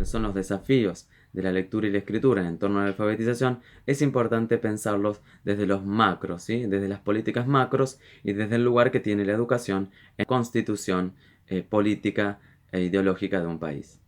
son los desafíos de la lectura y la escritura en torno a la alfabetización, es importante pensarlos desde los macros, ¿sí? Desde las políticas macros y desde el lugar que tiene la educación en la constitución política e ideológica de un país.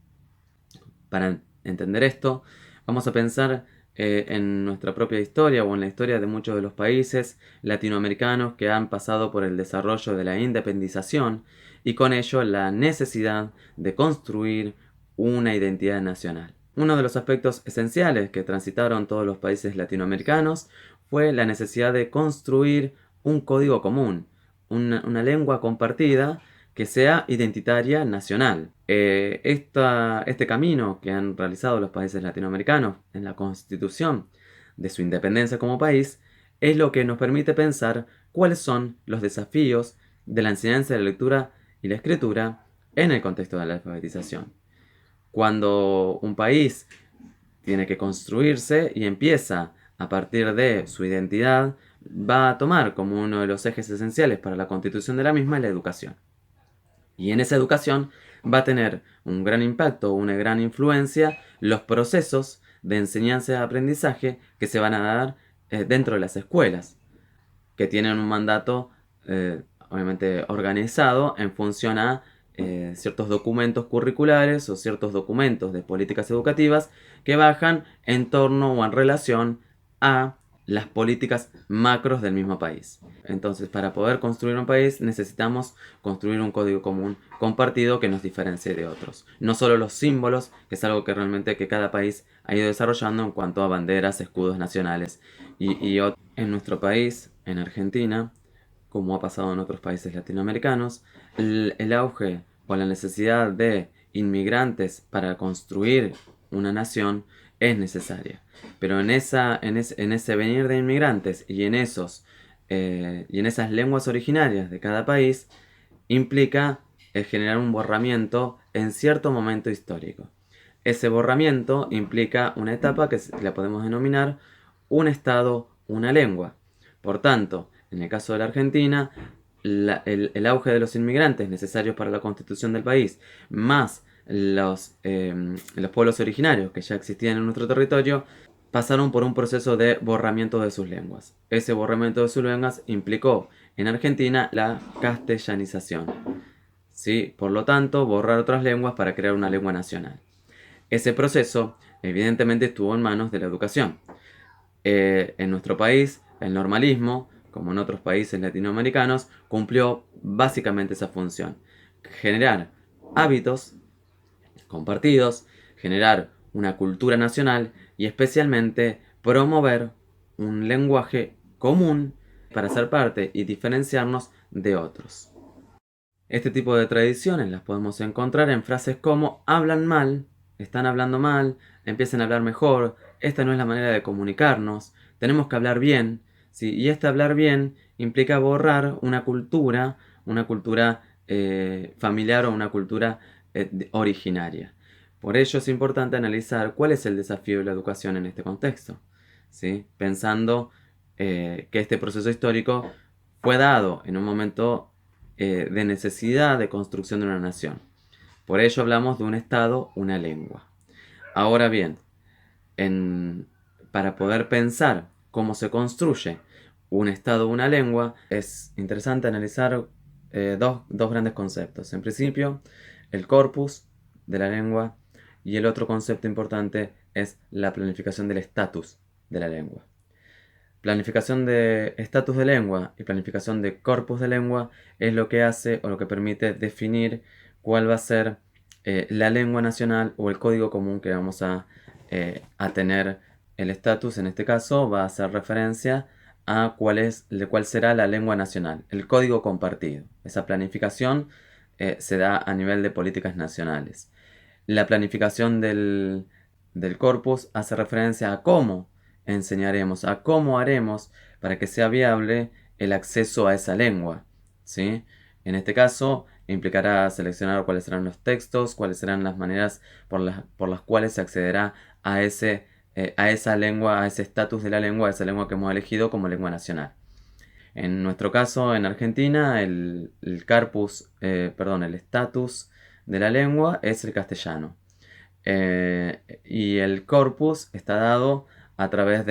Para entender esto, vamos a pensar en nuestra propia historia o en la historia de muchos de los países latinoamericanos que han pasado por el desarrollo de la independización y con ello la necesidad de construir una identidad nacional. Uno de los aspectos esenciales que transitaron todos los países latinoamericanos fue la necesidad de construir un código común, una lengua compartida que sea identitaria nacional. Este camino que han realizado los países latinoamericanos en la constitución de su independencia como país es lo que nos permite pensar cuáles son los desafíos de la enseñanza de la lectura y la escritura en el contexto de la alfabetización. Cuando un país tiene que construirse y empieza a partir de su identidad, va a tomar como uno de los ejes esenciales para la constitución de la misma la educación. Y en esa educación va a tener un gran impacto, una gran influencia, los procesos de enseñanza y aprendizaje que se van a dar dentro de las escuelas, que tienen un mandato obviamente organizado en función a ciertos documentos curriculares o ciertos documentos de políticas educativas que bajan en torno o en relación a las políticas macros del mismo país. Entonces, para poder construir un país necesitamos construir un código común compartido que nos diferencie de otros. No solo los símbolos, que es algo que realmente que cada país ha ido desarrollando en cuanto a banderas, escudos nacionales. En nuestro país, en Argentina, como ha pasado en otros países latinoamericanos, el auge o la necesidad de inmigrantes para construir una nación es necesaria. Pero en ese venir de inmigrantes y en esas lenguas originarias de cada país, implica generar un borramiento en cierto momento histórico. Ese borramiento implica una etapa que la podemos denominar un Estado, una lengua. Por tanto, en el caso de la Argentina, el auge de los inmigrantes necesarios para la constitución del país, más los pueblos originarios que ya existían en nuestro territorio, pasaron por un proceso de borramiento de sus lenguas. Ese borramiento de sus lenguas implicó en Argentina la castellanización. ¿Sí? Por lo tanto, borrar otras lenguas para crear una lengua nacional. Ese proceso evidentemente estuvo en manos de la educación. En nuestro país, el normalismo, como en otros países latinoamericanos, cumplió básicamente esa función. Generar hábitos compartidos, generar una cultura nacional y especialmente promover un lenguaje común para ser parte y diferenciarnos de otros. Este tipo de tradiciones las podemos encontrar en frases como hablan mal, están hablando mal, empiecen a hablar mejor, esta no es la manera de comunicarnos, tenemos que hablar bien, ¿sí? Y este hablar bien implica borrar una cultura familiar o una cultura originaria. Por ello es importante analizar cuál es el desafío de la educación en este contexto, ¿sí? Pensando que este proceso histórico fue dado en un momento de necesidad de construcción de una nación. Por ello hablamos de un Estado, una lengua. Ahora bien, para poder pensar cómo se construye un Estado, una lengua, es interesante analizar dos grandes conceptos. En principio, el corpus de la lengua y el otro concepto importante es la planificación del estatus de la lengua. Planificación de estatus de lengua y planificación de corpus de lengua es lo que hace o lo que permite definir cuál va a ser la lengua nacional o el código común que vamos a tener. El estatus en este caso va a hacer referencia a cuál será la lengua nacional, el código compartido. Esa planificación se da a nivel de políticas nacionales. La planificación del corpus hace referencia a cómo enseñaremos, a cómo haremos para que sea viable el acceso a esa lengua, ¿sí? En este caso implicará seleccionar cuáles serán los textos, cuáles serán las maneras por las cuales se accederá a esa lengua, a ese estatus de la lengua, a esa lengua que hemos elegido como lengua nacional. En nuestro caso, en Argentina, el estatus de la lengua es el castellano. y el corpus está dado a través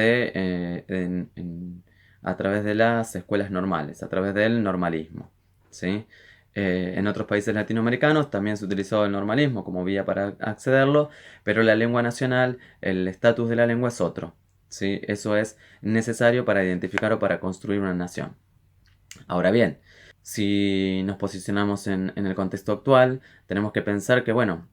a través de las escuelas normales, a través del normalismo, ¿sí? En otros países latinoamericanos también se utilizó el normalismo como vía para accederlo, pero la lengua nacional, el estatus de la lengua es otro, ¿sí? Eso es necesario para identificar o para construir una nación. Ahora bien, si nos posicionamos en el contexto actual, tenemos que pensar que, bueno,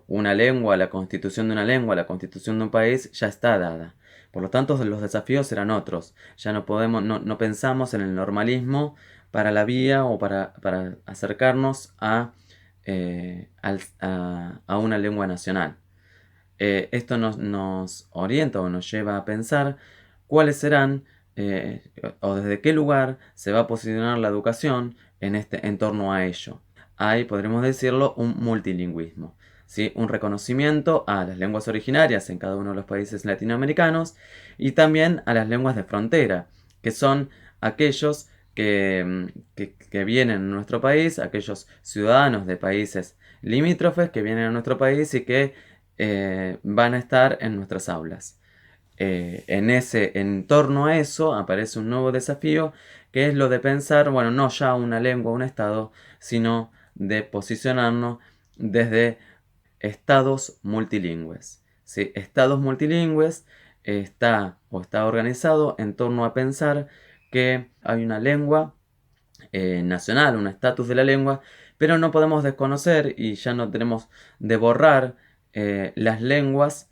una lengua, la constitución de una lengua, la constitución de un país ya está dada. Por lo tanto, los desafíos serán otros. Ya no podemos, no pensamos en el normalismo para la vía o para acercarnos a una lengua nacional. Esto nos orienta o nos lleva a pensar cuáles serán o desde qué lugar se va a posicionar la educación en torno a ello. Hay, podremos decirlo, un multilingüismo, ¿sí? Un reconocimiento a las lenguas originarias en cada uno de los países latinoamericanos y también a las lenguas de frontera, que son aquellos que vienen a nuestro país, aquellos ciudadanos de países limítrofes que vienen a nuestro país y que van a estar en nuestras aulas. En torno a eso aparece un nuevo desafío que es lo de pensar, bueno, no ya una lengua, un estado, sino de posicionarnos desde estados multilingües. ¿Sí? Estados multilingües está organizado en torno a pensar que hay una lengua nacional, un estatus de la lengua, pero no podemos desconocer y ya no tenemos de borrar las lenguas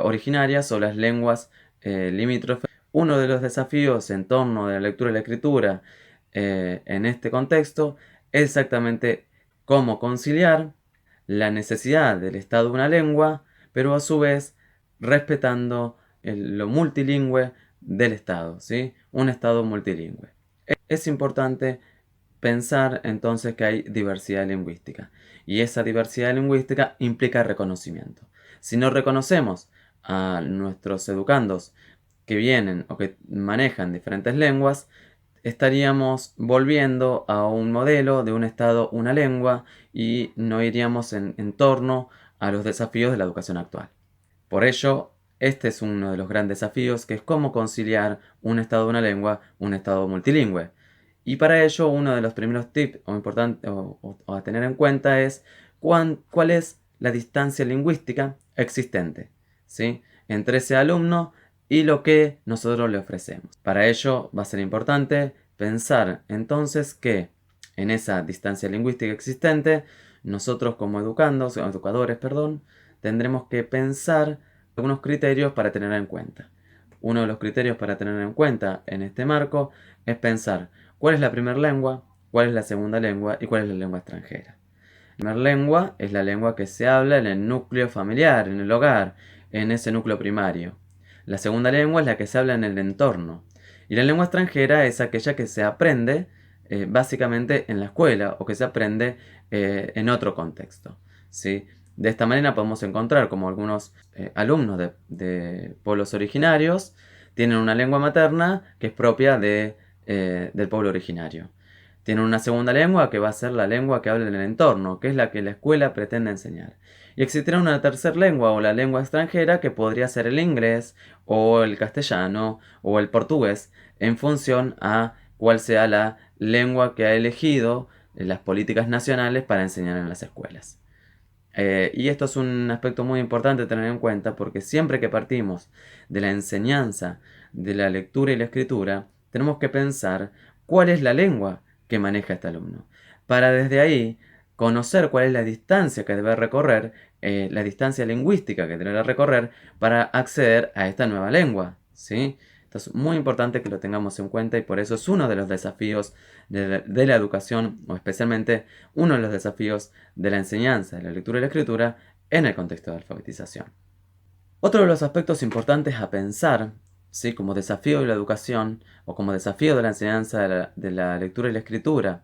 originarias o las lenguas limítrofes. Uno de los desafíos en torno de la lectura y la escritura en este contexto es exactamente cómo conciliar la necesidad del estado de una lengua, pero a su vez respetando lo multilingüe del estado, ¿sí? Un estado multilingüe. Es importante pensar entonces que hay diversidad lingüística y esa diversidad lingüística implica reconocimiento. Si no reconocemos a nuestros educandos que vienen o que manejan diferentes lenguas, estaríamos volviendo a un modelo de un estado, una lengua y no iríamos en torno a los desafíos de la educación actual. Por ello, este es uno de los grandes desafíos, que es cómo conciliar un estado de una lengua, un estado multilingüe. Y para ello, uno de los primeros tips o a tener en cuenta es cuál es la distancia lingüística existente, ¿sí? Entre ese alumno y lo que nosotros le ofrecemos. Para ello va a ser importante pensar entonces que en esa distancia lingüística existente, nosotros como educadores, tendremos que pensar algunos criterios para tener en cuenta. Uno de los criterios para tener en cuenta en este marco es pensar cuál es la primera lengua, cuál es la segunda lengua y cuál es la lengua extranjera. La primera lengua es la lengua que se habla en el núcleo familiar, en el hogar, en ese núcleo primario. La segunda lengua es la que se habla en el entorno. Y la lengua extranjera es aquella que se aprende básicamente en la escuela o que se aprende en otro contexto, ¿sí? De esta manera podemos encontrar como algunos alumnos de pueblos originarios tienen una lengua materna que es propia del pueblo originario. Tienen una segunda lengua que va a ser la lengua que habla en el entorno, que es la que la escuela pretende enseñar. Y existirá una tercera lengua o la lengua extranjera que podría ser el inglés o el castellano o el portugués en función a cuál sea la lengua que ha elegido las políticas nacionales para enseñar en las escuelas. Y esto es un aspecto muy importante tener en cuenta porque siempre que partimos de la enseñanza de la lectura y la escritura, tenemos que pensar cuál es la lengua que maneja este alumno, para desde ahí conocer cuál es la distancia que debe recorrer, la distancia lingüística que debe recorrer para acceder a esta nueva lengua, ¿sí? Entonces, muy importante que lo tengamos en cuenta y por eso es uno de los desafíos de la educación, o especialmente uno de los desafíos de la enseñanza de la lectura y la escritura en el contexto de alfabetización. Otro de los aspectos importantes a pensar, ¿sí? Como desafío de la educación o como desafío de la enseñanza de la lectura y la escritura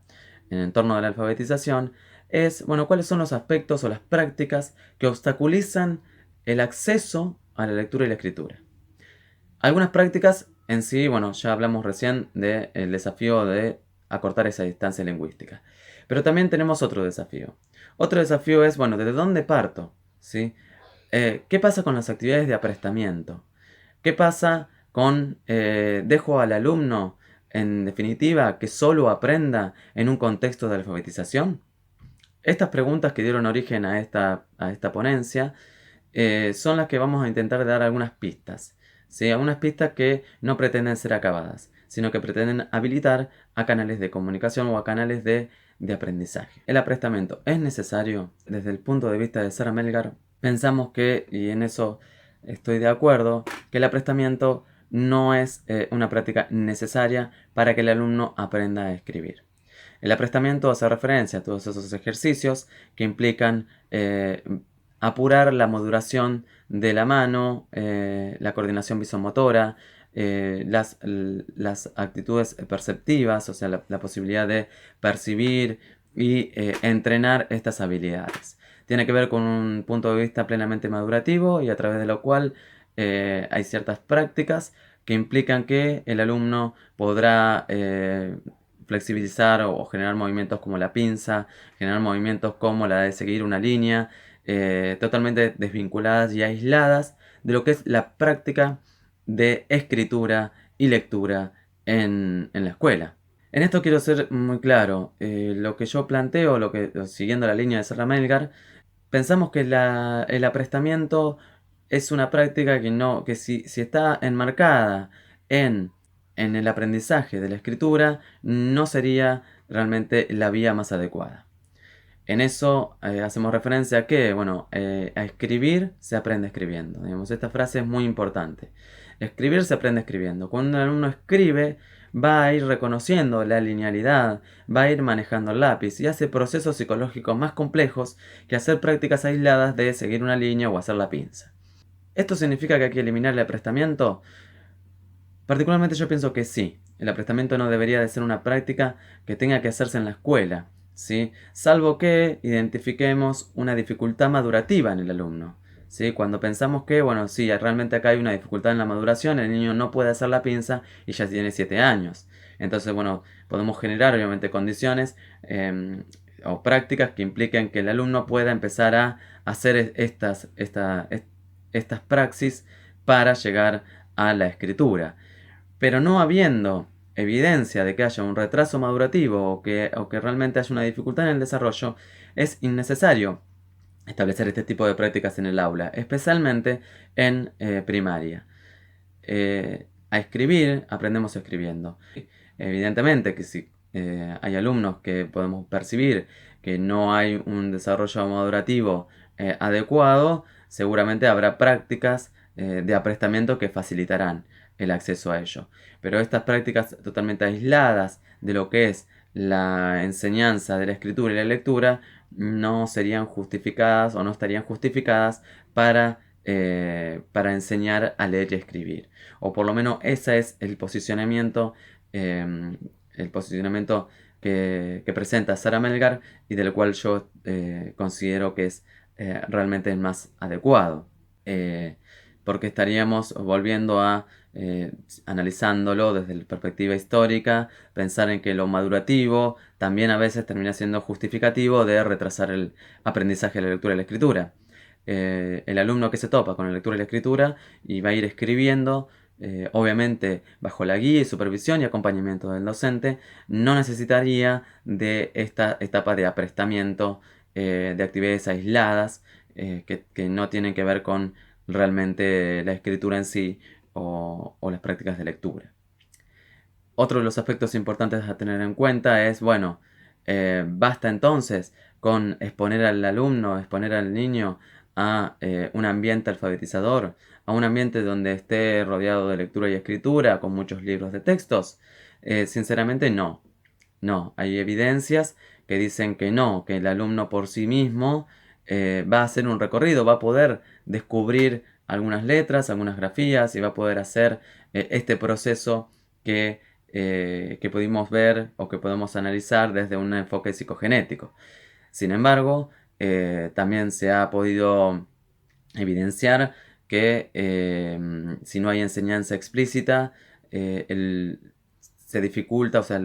en el entorno de la alfabetización es, bueno, cuáles son los aspectos o las prácticas que obstaculizan el acceso a la lectura y la escritura. Algunas prácticas en sí, bueno, ya hablamos recién del desafío de acortar esa distancia lingüística. Pero también tenemos otro desafío. Otro desafío es, bueno, ¿desde dónde parto? ¿Sí? ¿Qué pasa con las actividades de aprestamiento? ¿Qué pasa con dejo al alumno, en definitiva, que solo aprenda en un contexto de alfabetización? Estas preguntas que dieron origen a esta ponencia son las que vamos a intentar dar algunas pistas. ¿Sí? Algunas pistas que no pretenden ser acabadas, sino que pretenden habilitar a canales de comunicación o a canales de aprendizaje. El aprestamiento es necesario. Desde el punto de vista de Sarah Melgar, pensamos que, y en eso estoy de acuerdo, que el aprestamiento no es una práctica necesaria para que el alumno aprenda a escribir. El aprestamiento hace referencia a todos esos ejercicios que implican apurar la modulación de la mano, la coordinación visomotora, las actitudes perceptivas, o sea, la posibilidad de percibir y entrenar estas habilidades. Tiene que ver con un punto de vista plenamente madurativo y a través de lo cual hay ciertas prácticas que implican que el alumno podrá flexibilizar o generar movimientos como la pinza, generar movimientos como la de seguir una línea, totalmente desvinculadas y aisladas de lo que es la práctica de escritura y lectura en la escuela. En esto quiero ser muy claro, lo que yo planteo, siguiendo la línea de Serra Melgar, pensamos que el aprestamiento es una práctica que si está enmarcada en, en el aprendizaje de la escritura, no sería realmente la vía más adecuada. En eso hacemos referencia a que, bueno, a escribir se aprende escribiendo. Digamos, esta frase es muy importante. Escribir se aprende escribiendo. Cuando un alumno escribe, va a ir reconociendo la linealidad, va a ir manejando el lápiz y hace procesos psicológicos más complejos que hacer prácticas aisladas de seguir una línea o hacer la pinza. ¿Esto significa que hay que eliminar el aprestamiento? Particularmente yo pienso que sí. El aprestamiento no debería de ser una práctica que tenga que hacerse en la escuela, ¿sí? Salvo que identifiquemos una dificultad madurativa en el alumno. ¿Sí? Cuando pensamos que, bueno, sí, realmente acá hay una dificultad en la maduración, el niño no puede hacer la pinza y ya tiene 7 años. Entonces, bueno, podemos generar obviamente condiciones o prácticas que impliquen que el alumno pueda empezar a hacer estas praxis para llegar a la escritura. Pero no habiendo evidencia de que haya un retraso madurativo o que realmente haya una dificultad en el desarrollo, es innecesario establecer este tipo de prácticas en el aula, especialmente en primaria. A escribir aprendemos escribiendo. Evidentemente que si hay alumnos que podemos percibir que no hay un desarrollo madurativo adecuado, seguramente habrá prácticas de aprestamiento que facilitarán el acceso a ello. Pero estas prácticas totalmente aisladas de lo que es la enseñanza de la escritura y la lectura no serían justificadas o no estarían justificadas para enseñar a leer y escribir. O por lo menos ese es el posicionamiento que presenta Sarah Melgar y del cual yo considero que es realmente el más adecuado. Porque estaríamos volviendo a, analizándolo desde la perspectiva histórica, pensar en que lo madurativo también a veces termina siendo justificativo de retrasar el aprendizaje de la lectura y la escritura. El alumno que se topa con la lectura y la escritura y va a ir escribiendo, obviamente bajo la guía y supervisión y acompañamiento del docente, no necesitaría de esta etapa de aprestamiento de actividades aisladas que no tienen que ver con realmente la escritura en sí o las prácticas de lectura. Otro de los aspectos importantes a tener en cuenta es, bueno, basta entonces con exponer al alumno, exponer al niño a un ambiente alfabetizador, a un ambiente donde esté rodeado de lectura y escritura, con muchos libros de textos. Sinceramente no. No, hay evidencias que dicen que no, que el alumno por sí mismo va a hacer un recorrido, va a poder descubrir algunas letras, algunas grafías y va a poder hacer este proceso que pudimos ver o que podemos analizar desde un enfoque psicogenético. Sin embargo, también se ha podido evidenciar que si no hay enseñanza explícita, se dificulta, o sea,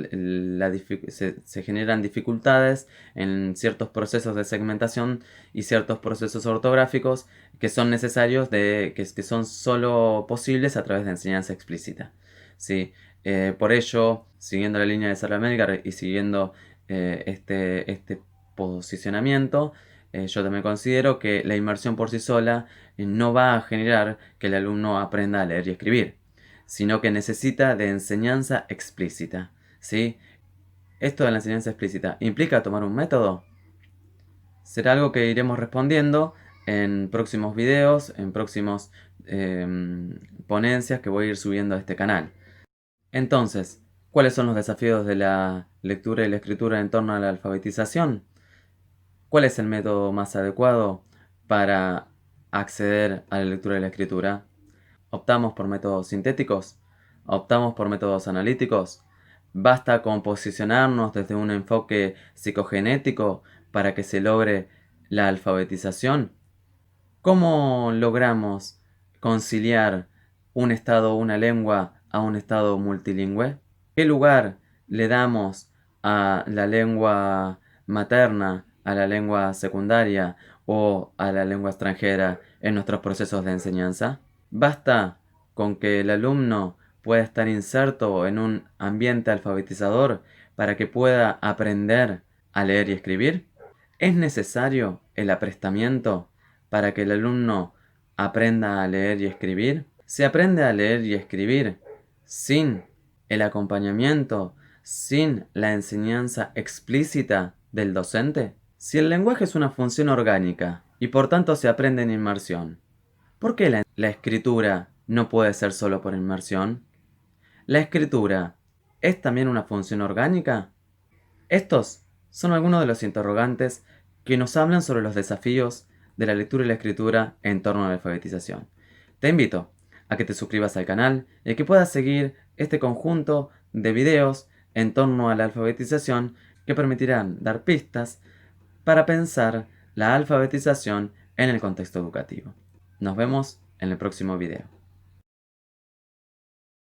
se generan dificultades en ciertos procesos de segmentación y ciertos procesos ortográficos que son necesarios, que son solo posibles a través de enseñanza explícita. ¿Sí? Por ello, siguiendo la línea de Sarah y siguiendo este posicionamiento, yo también considero que la inmersión por sí sola no va a generar que el alumno aprenda a leer y escribir, sino que necesita de enseñanza explícita. ¿Sí? Esto de la enseñanza explícita, ¿implica tomar un método? Será algo que iremos respondiendo en próximos videos, en próximos ponencias que voy a ir subiendo a este canal. Entonces, ¿cuáles son los desafíos de la lectura y la escritura en torno a la alfabetización? ¿Cuál es el método más adecuado para acceder a la lectura y la escritura? ¿Optamos por métodos sintéticos? ¿Optamos por métodos analíticos? ¿Basta con posicionarnos desde un enfoque psicogenético para que se logre la alfabetización? ¿Cómo logramos conciliar un estado, una lengua, a un estado multilingüe? ¿Qué lugar le damos a la lengua materna, a la lengua secundaria o a la lengua extranjera en nuestros procesos de enseñanza? ¿Basta con que el alumno pueda estar inserto en un ambiente alfabetizador para que pueda aprender a leer y escribir? ¿Es necesario el aprestamiento para que el alumno aprenda a leer y escribir? ¿Se aprende a leer y escribir sin el acompañamiento, sin la enseñanza explícita del docente? Si el lenguaje es una función orgánica y por tanto se aprende en inmersión, ¿por qué la escritura no puede ser solo por inmersión? ¿La escritura es también una función orgánica? Estos son algunos de los interrogantes que nos hablan sobre los desafíos de la lectura y la escritura en torno a la alfabetización. Te invito a que te suscribas al canal y que puedas seguir este conjunto de videos en torno a la alfabetización que permitirán dar pistas para pensar la alfabetización en el contexto educativo. Nos vemos en el próximo video.